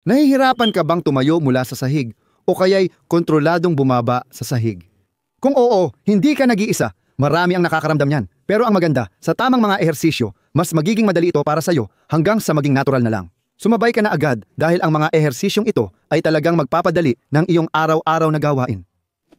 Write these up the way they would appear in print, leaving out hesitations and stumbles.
Nahihirapan ka bang tumayo mula sa sahig o kaya'y kontroladong bumaba sa sahig? Kung oo, hindi ka nag-iisa. Marami ang nakakaramdam niyan. Pero ang maganda, sa tamang mga ehersisyo, mas magiging madali ito para sa'yo hanggang sa maging natural na lang. Sumabay ka na agad dahil ang mga ehersisyong ito ay talagang magpapadali ng iyong araw-araw na gawain.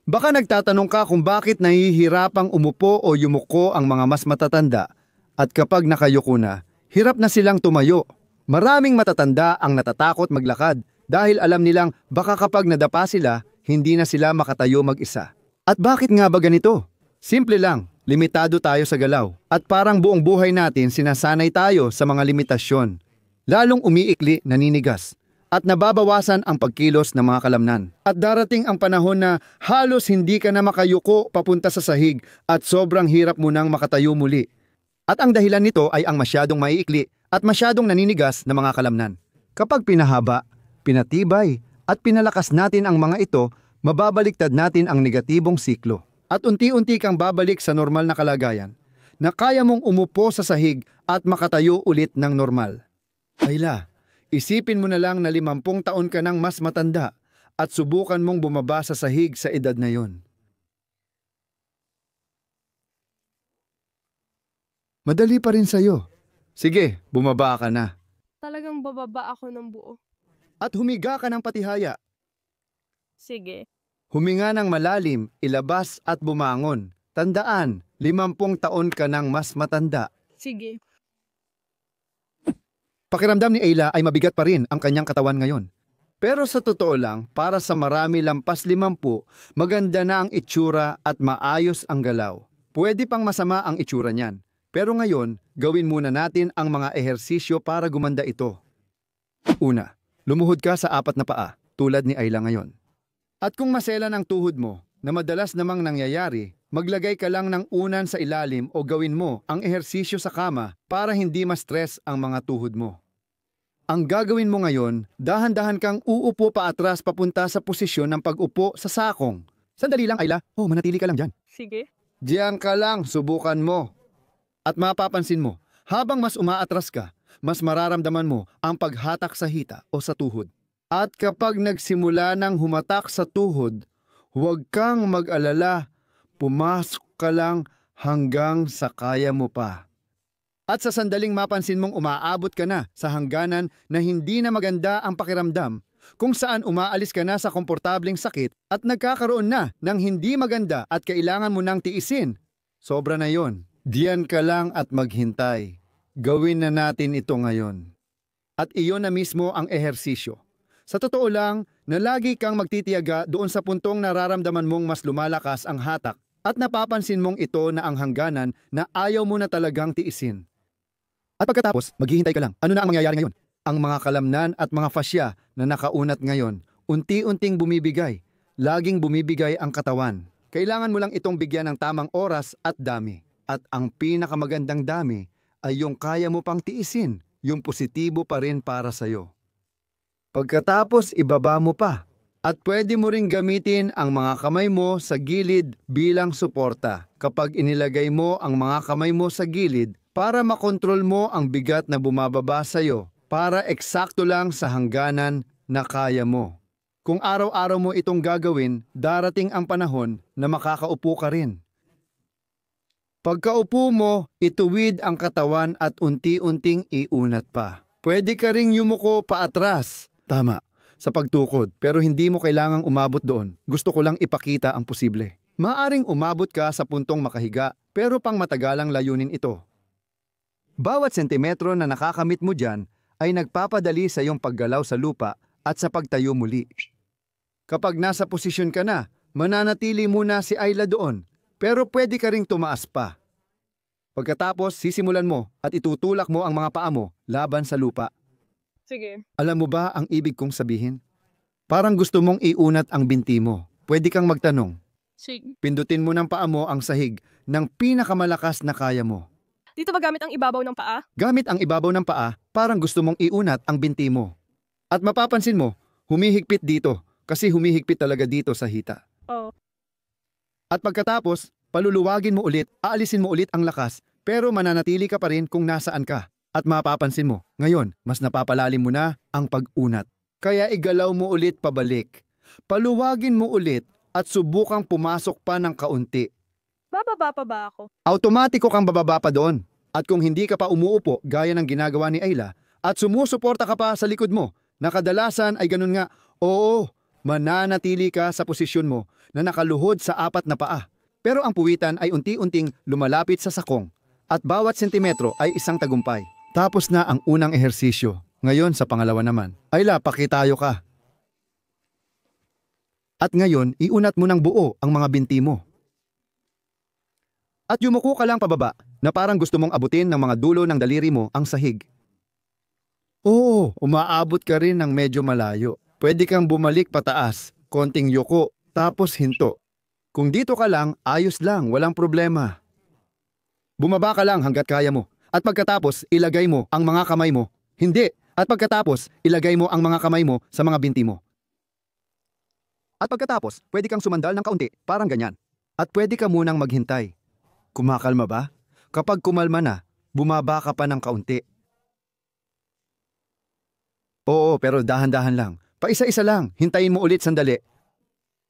Baka nagtatanong ka kung bakit nahihirapang umupo o yumuko ang mga mas matatanda at kapag nakayuko na, hirap na silang tumayo. Maraming matatanda ang natatakot maglakad dahil alam nilang baka kapag nadapa sila, hindi na sila makatayo mag-isa. At bakit nga ba ganito? Simple lang, limitado tayo sa galaw. At parang buong buhay natin sinasanay tayo sa mga limitasyon. Lalong umiikli, naninigas. At nababawasan ang pagkilos ng mga kalamnan. At darating ang panahon na halos hindi ka na makayuko papunta sa sahig at sobrang hirap mo nang makatayo muli. At ang dahilan nito ay ang masyadong maiikli at masyadong naninigas na mga kalamnan. Kapag pinahaba, pinatibay at pinalakas natin ang mga ito, mababaliktad natin ang negatibong siklo. At unti-unti kang babalik sa normal na kalagayan na kaya mong umupo sa sahig at makatayo ulit ng normal. Ayla, isipin mo na lang na 50 taon ka nang mas matanda at subukan mong bumaba sa sahig sa edad na yon. Madali pa rin sa'yo. Sige, bumaba ka na. Talagang bababa ako ng buo. At humiga ka ng patihaya. Sige. Huminga ng malalim, ilabas at bumangon. Tandaan, 50 taon ka nang mas matanda. Sige. Pakiramdam ni Ayla ay mabigat pa rin ang kanyang katawan ngayon. Pero sa totoo lang, para sa marami lampas 50, maganda na ang itsura at maayos ang galaw. Pwede pang masama ang itsura niyan. Pero ngayon, gawin muna natin ang mga ehersisyo para gumanda ito. Una, lumuhod ka sa 4 na paa, tulad ni Ayla ngayon. At kung maselan ang tuhod mo, na madalas namang nangyayari, maglagay ka lang ng unan sa ilalim o gawin mo ang ehersisyo sa kama para hindi ma-stress ang mga tuhod mo. Ang gagawin mo ngayon, dahan-dahan kang uupo pa atras papunta sa posisyon ng pag-upo sa sakong. Sandali lang, Ayla. Manatili ka lang dyan. Sige. Diyan ka lang, subukan mo. At mapapansin mo, habang mas umaatras ka, mas mararamdaman mo ang paghatak sa hita o sa tuhod. At kapag nagsimula ng humatak sa tuhod, huwag kang mag-alala, pumasok ka lang hanggang sa kaya mo pa. At sa sandaling mapansin mong umaabot ka na sa hangganan na hindi na maganda ang pakiramdam, kung saan umaalis ka na sa komportableng sakit at nagkakaroon na ng hindi maganda at kailangan mo nang tiisin, sobra na yon. Diyan ka lang at maghintay. Gawin na natin ito ngayon. At iyon na mismo ang ehersisyo. Sa totoo lang, na lagi kang magtitiyaga doon sa puntong nararamdaman mong mas lumalakas ang hatak at napapansin mong ito na ang hangganan na ayaw mo na talagang tiisin. At pagkatapos, maghihintay ka lang. Ano na ang mangyayari ngayon? Ang mga kalamnan at mga fasya na nakaunat ngayon, unti-unting bumibigay. Laging bumibigay ang katawan. Kailangan mo lang itong bigyan ng tamang oras at dami. At ang pinakamagandang dami ay yung kaya mo pang tiisin, yung positibo pa rin para sa'yo. Pagkatapos, ibaba mo pa. At pwede mo ring gamitin ang mga kamay mo sa gilid bilang suporta. Kapag inilagay mo ang mga kamay mo sa gilid para makontrol mo ang bigat na bumababa sa'yo, para eksakto lang sa hangganan na kaya mo. Kung araw-araw mo itong gagawin, darating ang panahon na makakaupo ka rin. Pagkaupo mo, ituwid ang katawan at unti-unting iunat pa. Pwede ka ring yumuko pa atras. Tama, sa pagtukod, pero hindi mo kailangang umabot doon. Gusto ko lang ipakita ang posible. Maaring umabot ka sa puntong makahiga, pero pang matagalang layunin ito. Bawat sentimetro na nakakamit mo dyan ay nagpapadali sa iyong paggalaw sa lupa at sa pagtayo muli. Kapag nasa posisyon ka na, mananatili muna si Ayla doon. Pero pwede ka ring tumaas pa. Pagkatapos, sisimulan mo at itutulak mo ang mga paa mo laban sa lupa. Sige. Alam mo ba ang ibig kong sabihin? Parang gusto mong iunat ang binti mo. Pwede kang magtanong. Sige. Pindutin mo ng paa mo ang sahig ng pinakamalakas na kaya mo. Dito ba gamit ang ibabaw ng paa? Gamit ang ibabaw ng paa, parang gusto mong iunat ang binti mo. At mapapansin mo, humihigpit dito kasi humihigpit talaga dito sa hita. Oo. At pagkatapos, paluluwagin mo ulit, aalisin mo ulit ang lakas, pero mananatili ka pa rin kung nasaan ka. At mapapansin mo, ngayon, mas napapalalim mo na ang pag-unat. Kaya igalaw mo ulit pabalik. Paluwagin mo ulit at subukang pumasok pa ng kaunti. Bababa pa ba ako? Automatiko kang bababa pa doon. At kung hindi ka pa umuupo gaya ng ginagawa ni Ayla at sumusuporta ka pa sa likod mo, na kadalasan ay ganun nga, oo, mananatili ka sa posisyon mo na nakaluhod sa 4 na paa. Pero ang puwitan ay unti-unting lumalapit sa sakong at bawat sentimetro ay isang tagumpay. Tapos na ang unang ehersisyo. Ngayon sa pangalawa naman. Ayla, pakitayo ka. At ngayon, iunat mo ng buo ang mga binti mo. At yumuko ka lang pababa na parang gusto mong abutin ng mga dulo ng daliri mo ang sahig. Oo, umaabot ka rin ng medyo malayo. Pwede kang bumalik pataas, konting yuko, tapos hinto. Kung dito ka lang, ayos lang, walang problema. Bumaba ka lang hanggat kaya mo. At pagkatapos, ilagay mo ang mga kamay mo. Hindi. At pagkatapos, ilagay mo ang mga kamay mo sa mga binti mo. At pagkatapos, pwede kang sumandal ng kaunti, parang ganyan. At pwede ka munang maghintay. Kumakalma ba? Kapag kumalma na, bumaba ka pa ng kaunti. Oo, pero dahan-dahan lang. Paisa-isa lang, hintayin mo ulit sandali.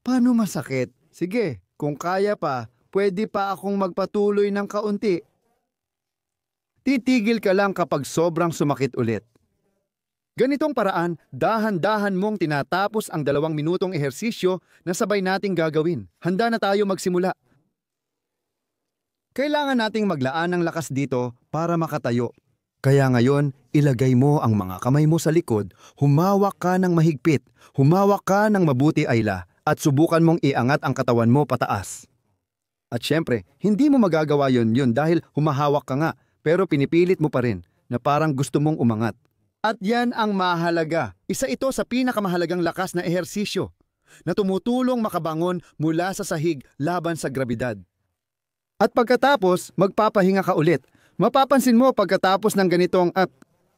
Paano masakit? Sige, kung kaya pa, pwede pa akong magpatuloy ng kaunti. Titigil ka lang kapag sobrang sumakit ulit. Ganitong paraan, dahan-dahan mong tinatapos ang 2 minutong ehersisyo na sabay nating gagawin. Handa na tayo magsimula. Kailangan nating maglaan ng lakas dito para makatayo. Kaya ngayon, ilagay mo ang mga kamay mo sa likod, humawak ka ng mahigpit, humawak ka ng mabuti Ayla, at subukan mong iangat ang katawan mo pataas. At syempre, hindi mo magagawa yun dahil humahawak ka nga, pero pinipilit mo pa rin na parang gusto mong umangat. At yan ang mahalaga. Isa ito sa pinakamahalagang lakas na ehersisyo na tumutulong makabangon mula sa sahig laban sa grabidad. At pagkatapos, magpapahinga ka ulit. Mapapansin mo pagkatapos ng ganitong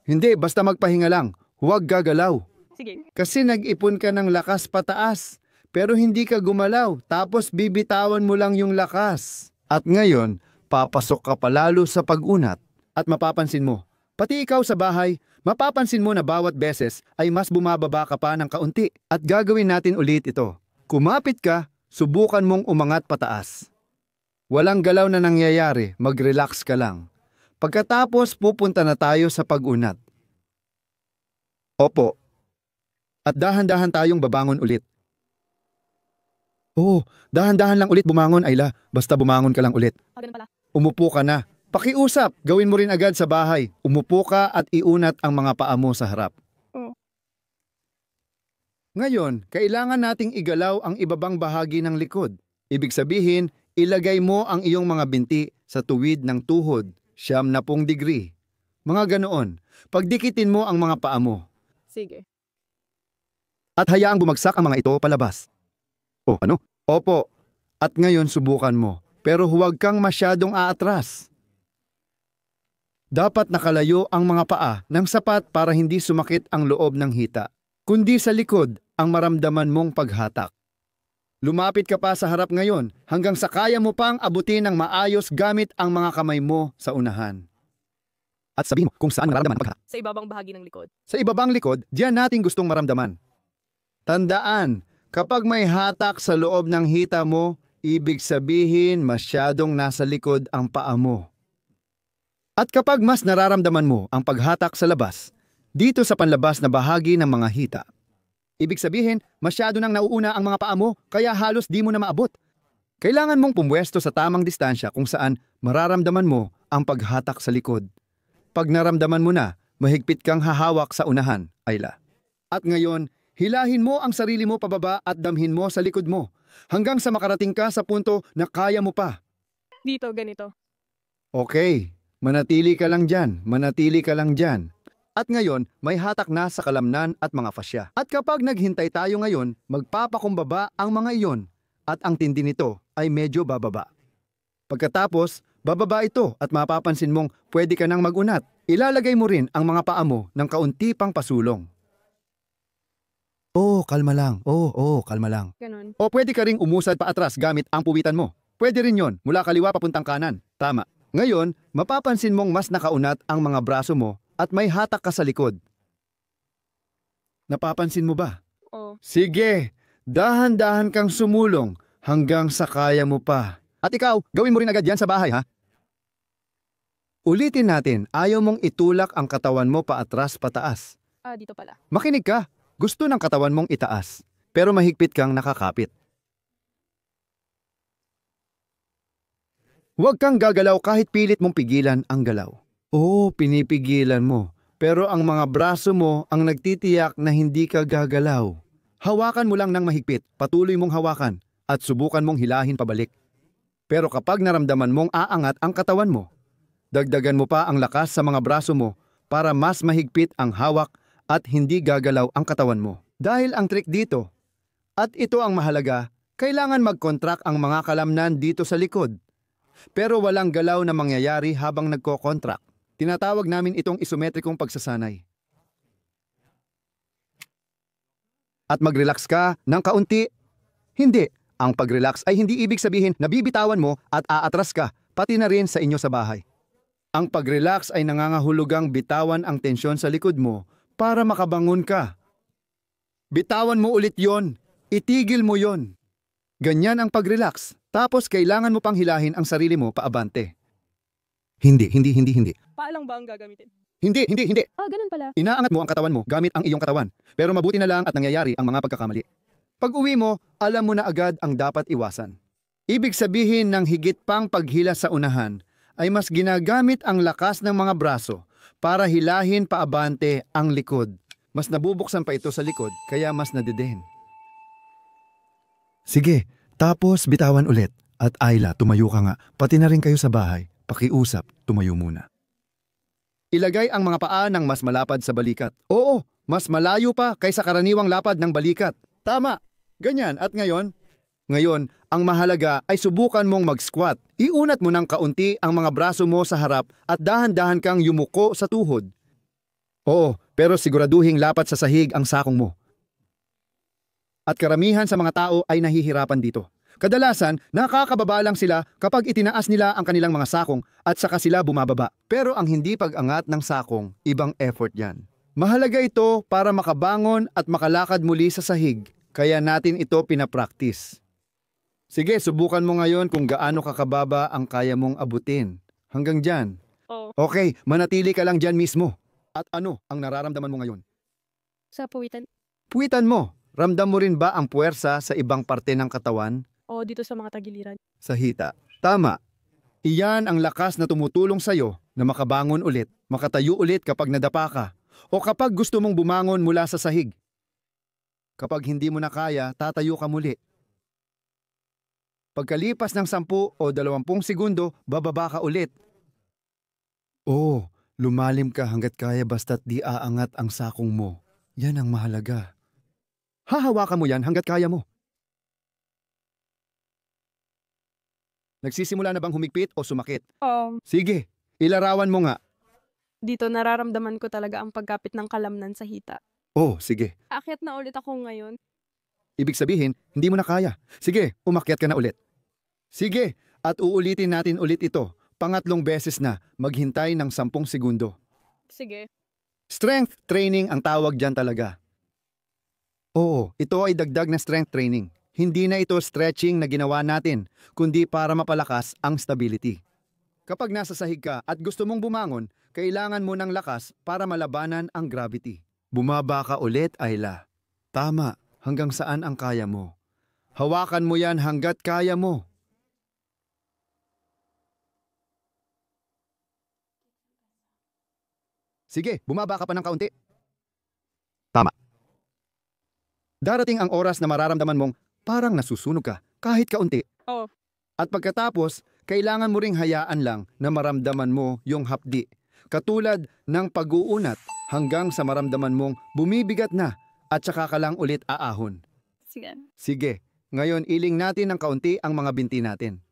hindi, basta magpahinga lang. Huwag gagalaw. Sige. Kasi nag-ipon ka ng lakas pataas, pero hindi ka gumalaw, tapos bibitawan mo lang yung lakas. At ngayon, papasok ka palalo sa pag-unat. At mapapansin mo, pati ikaw sa bahay, mapapansin mo na bawat beses ay mas bumababa ka pa ng kaunti. At gagawin natin ulit ito. Kumapit ka, subukan mong umangat pataas. Walang galaw na nangyayari, mag-relax ka lang. Pagkatapos pupunta na tayo sa pag-unat. Opo. At dahan-dahan tayong babangon ulit. Oo, dahan-dahan lang ulit bumangon, Ayla. Basta bumangon ka lang ulit. Ganun pala. Umupo ka na. Pakiusap, gawin mo rin agad sa bahay. Umupo ka at iunat ang mga paa mo sa harap. Oo. Ngayon, kailangan nating igalaw ang ibabang bahagi ng likod. Ibig sabihin, ilagay mo ang iyong mga binti sa tuwid ng tuhod, 90 degree. Mga ganoon. Pagdikitin mo ang mga paa mo. Sige. At hayaang bumagsak ang mga ito palabas. O ano? Opo. At ngayon subukan mo. Pero huwag kang masyadong aatras. Dapat nakalayo ang mga paa ng sapat para hindi sumakit ang loob ng hita, kundi sa likod ang maramdaman mong paghatak. Lumapit ka pa sa harap ngayon hanggang sa kaya mo pang abutin ng maayos gamit ang mga kamay mo sa unahan. At sabihin mo kung saan maramdaman ang paghatak. Sa ibabang bahagi ng likod. Sa ibabang likod, diyan natin gustong maramdaman. Tandaan, kapag may hatak sa loob ng hita mo, ibig sabihin masyadong nasa likod ang paa mo. At kapag mas nararamdaman mo ang paghatak sa labas, dito sa panlabas na bahagi ng mga hita, ibig sabihin masyado nang nauuna ang mga paa mo kaya halos di mo na maabot. Kailangan mong pumwesto sa tamang distansya kung saan mararamdaman mo ang paghatak sa likod. Pag naramdaman mo na, mahigpit kang hahawak sa unahan, Ayla. At ngayon, hilahin mo ang sarili mo pababa at damhin mo sa likod mo hanggang sa makarating ka sa punto na kaya mo pa. Dito, ganito. Okay, manatili ka lang dyan, manatili ka lang dyan. At ngayon, may hatak na sa kalamnan at mga fasya. At kapag naghintay tayo ngayon, magpapakumbaba ang mga iyon at ang tindi nito ay medyo bababa. Pagkatapos, bababa ito at mapapansin mong pwede ka nang mag-unat. Ilalagay mo rin ang mga paa mo ng kaunti pang pasulong. Kalma lang. Kalma lang. Ganun. O pwede ka ring umusad pa atras gamit ang puwitan mo. Pwede rin yon, mula kaliwa papuntang kanan. Tama. Ngayon, mapapansin mong mas nakaunat ang mga braso mo at may hatak ka sa likod. Napapansin mo ba? Oo. Sige, dahan-dahan kang sumulong hanggang sa kaya mo pa. At ikaw, gawin mo rin agad yan sa bahay, ha? Ulitin natin, ayaw mong itulak ang katawan mo paatras pataas. Dito pala. Makinig ka, gusto ng katawan mong itaas, pero mahigpit kang nakakapit. Huwag kang gagalaw kahit pilit mong pigilan ang galaw. Oo, pinipigilan mo, pero ang mga braso mo ang nagtitiyak na hindi ka gagalaw. Hawakan mo lang ng mahigpit, patuloy mong hawakan, at subukan mong hilahin pabalik. Pero kapag naramdaman mong aangat ang katawan mo, dagdagan mo pa ang lakas sa mga braso mo para mas mahigpit ang hawak at hindi gagalaw ang katawan mo. Dahil ang trick dito, at ito ang mahalaga, kailangan mag-contract ang mga kalamnan dito sa likod. Pero walang galaw na mangyayari habang nagko-contract. Tinatawag namin itong isometrikong pagsasanay. At mag-relax ka ng kaunti. Hindi. Ang pag-relax ay hindi ibig sabihin na bibitawan mo at aatras ka, pati na rin sa inyo sa bahay. Ang pag-relax ay nangangahulugang bitawan ang tensyon sa likod mo para makabangon ka. Bitawan mo ulit yon. Itigil mo yon. Ganyan ang pag-relax. Tapos kailangan mo pang hilahin ang sarili mo paabante. Hindi. Paalang ba ang gagamitin? Hindi. Ganun pala. Inaangat mo ang katawan mo gamit ang iyong katawan. Pero mabuti na lang at nangyayari ang mga pagkakamali. Pag uwi mo, alam mo na agad ang dapat iwasan. Ibig sabihin ng higit pang paghila sa unahan ay mas ginagamit ang lakas ng mga braso para hilahin paabante ang likod. Mas nabubuksan pa ito sa likod kaya mas nadedehen. Sige, tapos bitawan ulit. At Ayla, tumayo ka nga. Pati na rin kayo sa bahay. Pakiusap, tumayo muna. Ilagay ang mga paa ng mas malapad sa balikat. Oo, mas malayo pa kaysa karaniwang lapad ng balikat. Tama, ganyan. At ngayon, ang mahalaga ay subukan mong mag-squat. Iunat mo ng kaunti ang mga braso mo sa harap at dahan-dahan kang yumuko sa tuhod. Oo, pero siguraduhing lapat sa sahig ang sakong mo. At karamihan sa mga tao ay nahihirapan dito. Kadalasan, nakakababa lang sila kapag itinaas nila ang kanilang mga sakong at saka sila bumababa. Pero ang hindi pag-angat ng sakong, ibang effort yan. Mahalaga ito para makabangon at makalakad muli sa sahig, kaya natin ito pinapractice. Sige, subukan mo ngayon kung gaano kakababa ang kaya mong abutin. Hanggang dyan. Oo. Okay, manatili ka lang dyan mismo. At ano ang nararamdaman mo ngayon? Sa puwitan. Puwitan mo. Ramdam mo rin ba ang puwersa sa ibang parte ng katawan? O dito sa mga tagiliran. Sa hita. Tama. Iyan ang lakas na tumutulong sa'yo na makabangon ulit, makatayo ulit kapag nadapa ka, o kapag gusto mong bumangon mula sa sahig. Kapag hindi mo na kaya, tatayo ka muli. Pagkalipas ng 10 o 20 segundo, bababa ka ulit. Lumalim ka hanggat kaya basta't di aangat ang sakong mo. Yan ang mahalaga. Hahawakan mo yan hanggat kaya mo. Nagsisimula na bang humigpit o sumakit? Sige, ilarawan mo nga. Dito nararamdaman ko talaga ang pagkapit ng kalamnan sa hita. Sige. Aakyat na ulit ako ngayon. Ibig sabihin, hindi mo na kaya. Sige, umakyat ka na ulit. Sige, at uulitin natin ulit ito. Pangatlong beses na, maghintay ng 10 segundo. Sige. Strength training ang tawag dyan talaga. Ito ay dagdag na strength training. Hindi na ito stretching na ginawa natin, kundi para mapalakas ang stability. Kapag nasa sahig ka at gusto mong bumangon, kailangan mo ng lakas para malabanan ang gravity. Bumaba ka ulit, Ayla. Tama, hanggang saan ang kaya mo. Hawakan mo yan hanggat kaya mo. Sige, bumaba ka pa ng kaunti. Tama. Darating ang oras na mararamdaman mong parang nasusunog ka, kahit kaunti. Oo. At pagkatapos, kailangan mo ring hayaan lang na maramdaman mo yung hapdi. Katulad ng pag-uunat hanggang sa maramdaman mong bumibigat na at saka ka lang ulit aahon. Sige. Sige, ngayon iling natin ng kaunti ang mga binti natin.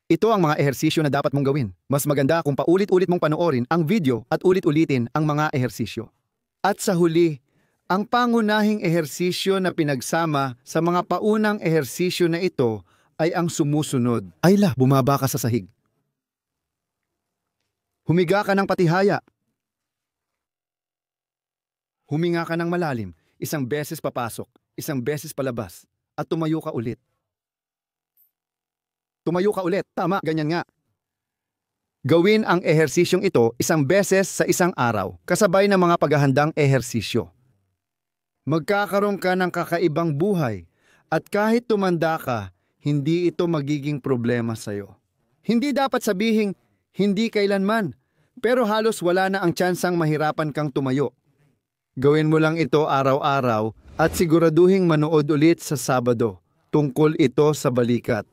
Ito ang mga ehersisyo na dapat mong gawin. Mas maganda kung paulit-ulit mong panoorin ang video at ulit-ulitin ang mga ehersisyo. At sa huli, ang pangunahing ehersisyo na pinagsama sa mga paunang ehersisyo na ito ay ang sumusunod. Ayla, bumaba ka sa sahig. Humiga ka ng patihaya. Huminga ka ng malalim, isang beses papasok, isang beses palabas, at tumayo ka ulit. Tumayo ka ulit, tama, ganyan nga. Gawin ang ehersisyong ito isang beses sa isang araw, kasabay ng mga paghahandang ehersisyo. Magkakaroon ka ng kakaibang buhay, at kahit tumanda ka, hindi ito magiging problema sa'yo. Hindi dapat sabihing, hindi kailanman, pero halos wala na ang tsansang mahirapan kang tumayo. Gawin mo lang ito araw-araw at siguraduhing manood ulit sa Sabado. Tungkol ito sa balikat.